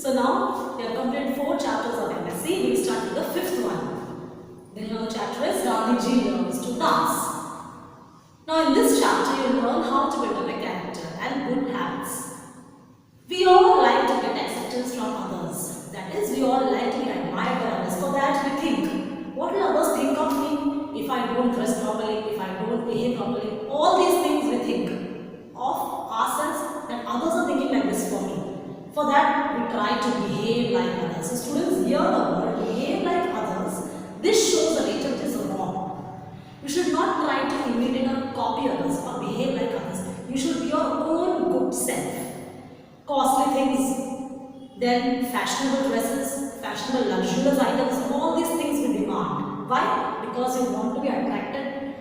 So now we have completed 4 chapters of MSc. We start with the 5th one. The third chapter is Gandhiji learns to dance. Now in this chapter you will learn how to build up a character and good habits. We all like to get acceptance from others. That is, we all like to be admired by others. For that we think, what will others think of me if I don't dress properly, if I don't behave properly? All these things we think of ourselves, that others are thinking like this for me. For that we try to behave like others. So students, hear the word behave like others. This shows the nature which is wrong. You should not try to imitate or copy others or behave like others. You should be your own good self. Costly things, then fashionable dresses, fashionable luxurious items, all these things we demand. Why? Because you want to be attracted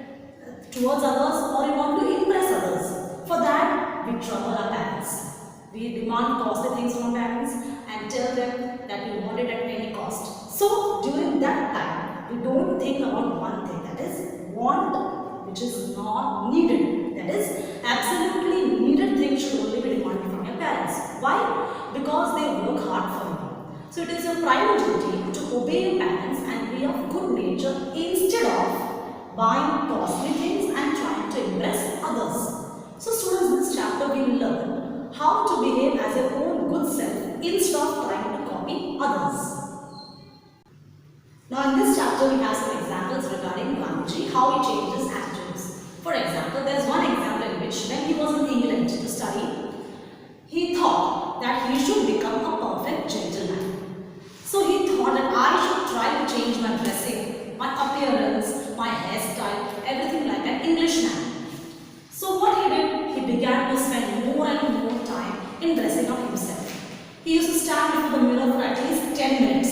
towards others or you want to impress others. For that, we trouble our parents. We demand costly things from parents and tell them that we want it at any cost. So, during that time, we don't think about one thing, that is want, which is not needed. That is, absolutely needed things should only be demanded from your parents. Why? Because they work hard for you. So, it is your prime duty to obey your parents and be of good nature instead of buying costly things and trying to impress others. So, students, in this chapter we will learn how to behave as your own good self instead of trying to copy others. Now, in this chapter we have some examples regarding Gandhiji, how he changed his attitudes. For example, there is one example in which when he was in England to study, he thought that he should become a perfect gentleman. So he thought that I should try to change my dressing, my appearance, my hairstyle, everything like an Englishman. So what he did, he began to spend more and more time in dressing up himself. He used to stand before the mirror for at least 10 minutes.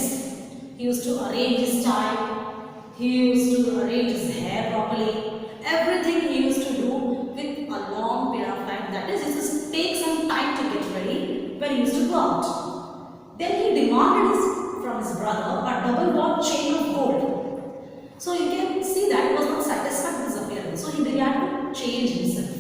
He used to arrange his tie, he used to arrange his hair properly. Everything he used to do with a long period of time. That is, he used to take some time to get ready when he used to go out. Then he demanded from his brother a double-bought chain of gold. So you can see that he was not satisfied with his appearance. So he began to change himself.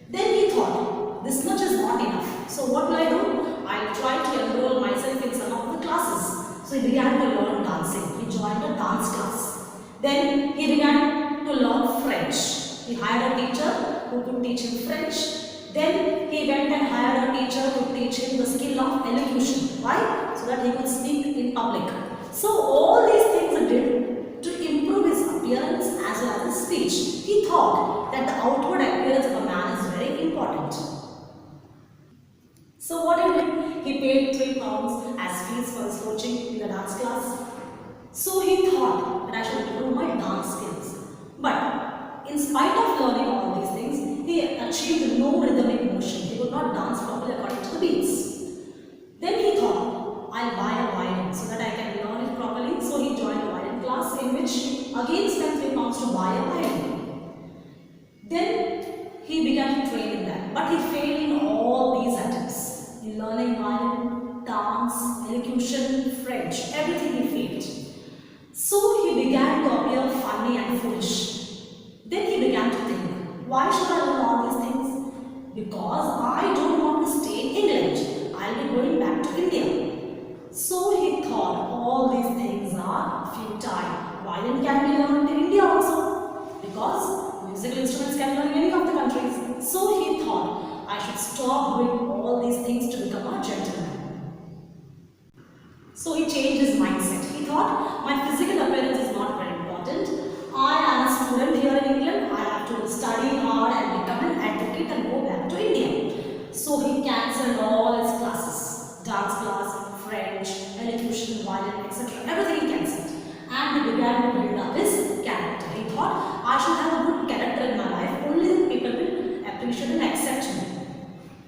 Then he thought, this much is not enough. So what will I do? I'll try to enroll myself in some of the classes. So he began to learn dancing. He joined a dance class. Then he began to learn French. He hired a teacher who could teach him French. Then he went and hired a teacher to teach him the skill of elocution. Why? So that he could speak in public. So all these things he did to improve his appearance as well as his speech. He thought that the outward appearance of a man is very important. So what he did, he paid £3 as fees for his coaching in the dance class. So he thought that I should improve my dance skills. But in spite of learning all these things, he achieved no rhythmic motion. He could not dance properly according to the beats. Then he thought, I'll buy a violin so that I can learn it properly. So he joined a violin class in which he again spent £3 to buy a violin. Then he began to train in that. But he failed in all these attempts. In learning violin, dance, elocution, French, everything he failed. So he began to appear funny and foolish. Then he began to think, why should I learn all these things? Because I don't want to stay in England. I'll be going back to India. So he thought all these things are futile. Violin can be learned in India also. Because musical instruments can be learned in any of the countries. So he thought, I should stop doing all these things to become a gentleman. So he changed his mindset. He thought, my physical appearance is not very important. I am a student here in England. I have to study hard and become an advocate and go back to India. So he cancelled all his classes. Dance class, French, elocution, violin, etc. Everything he cancelled. And he began to build up his character. He thought, I should have a good character in my life. Only then people will appreciate and accept me.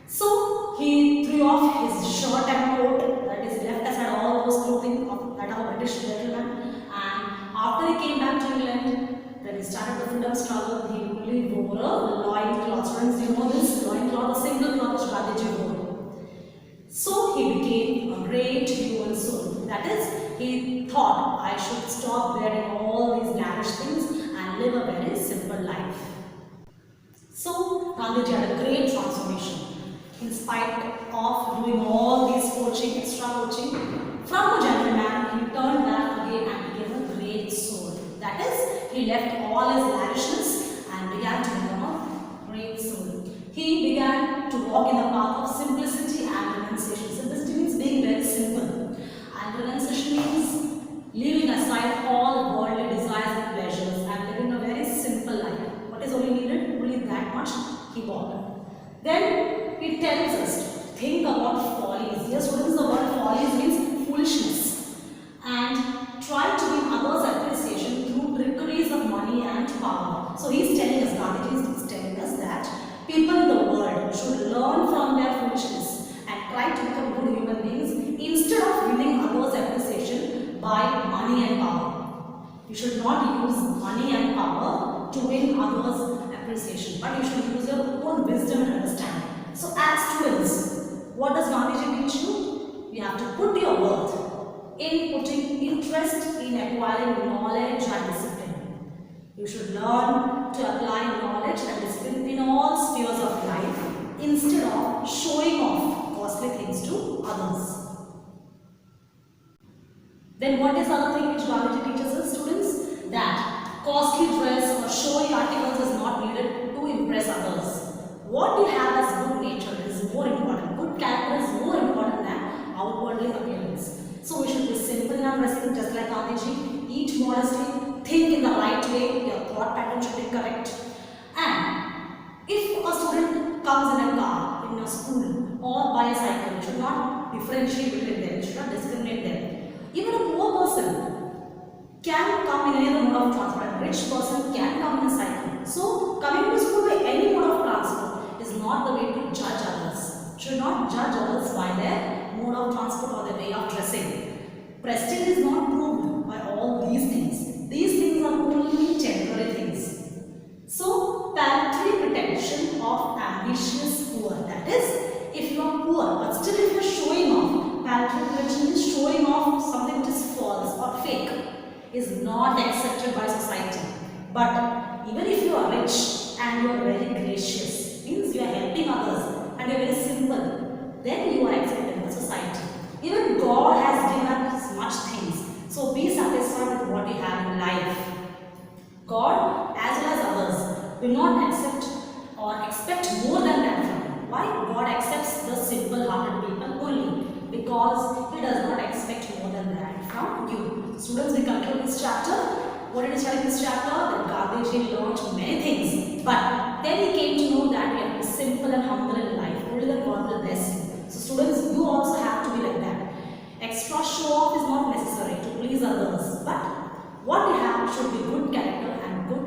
So he threw off his shirt and coat, that is, left aside all those clothing of that of a British gentleman. And after he came back to England, when he started the freedom struggle, he only wore a loincloth. Friends, you know this loincloth, a single cloth which Gandhiji wore. So he became a great human soul. That is, he thought, I should stop wearing all these lavish things and live a very simple life. So Gandhiji had a great transformation. In spite of doing all these coaching, extra coaching, He left all his lavishness and began to become a great soul. He began to walk in the path of simplicity and renunciation. Simplicity means being very simple. And renunciation means leaving aside all worldly desires and pleasures and living a very simple life. What is only needed? Only that much he bought. Then it tells us to think about follies. Here students, the word follies means foolishness. And try to win others' appreciation through trickeries of money and power. So he is telling us, Gandhiji is telling us that people in the world should learn from their foolishness and try to become good human beings instead of winning others' appreciation by money and power. You should not use money and power to win others' appreciation, but you should use your own wisdom and understanding. So as students, what does Gandhiji teach you? You have to put your worth in putting interest in acquiring knowledge and discipline. You should learn to apply knowledge and discipline in all spheres of life instead of showing off costly things to others. Then what is the other thing which Gandhiji teaches us, students? That costly dress or showy articles is not needed to impress others. What you have as good nature is more important. Good character is more important than outwardly appearance. So we should be simple in our dressing, just like Gandhiji. Eat modestly, think in the right way, your thought pattern should be correct. And if a student comes in a car, in a school, or by a cycle, you should not differentiate between them, you should not discriminate them. Even a poor person can come in any other mode of transport, a rich person can come in a cycle. So coming to school by any mode of transport is not the way to judge others. You should not judge others by their mode of transport or their way of dressing. Prestige is not proved by all these things. These things are only temporary things. So, paltry pretension of ambitious poor. That is, if you are poor, but still if you are showing off, paltry pretension is showing off something which is false or fake, is not accepted by society. But even if you are rich and you are very gracious, means you are helping others and you are very simple, then you are accepted in the society. Even God has given us much things. So be satisfied with what you have in life. God as well as others will not accept or expect more than that from you. Why? God accepts the simple-hearted people only because He does not expect more than that from you. Students, we conclude this chapter. What did he study in this chapter? That Gandhiji learned many things. But then he came to know that you have to be simple and humble in life. Only then God will bless you. So students, you also have to be like that. Extra show off is not necessary to please others. But what you have should be good character and good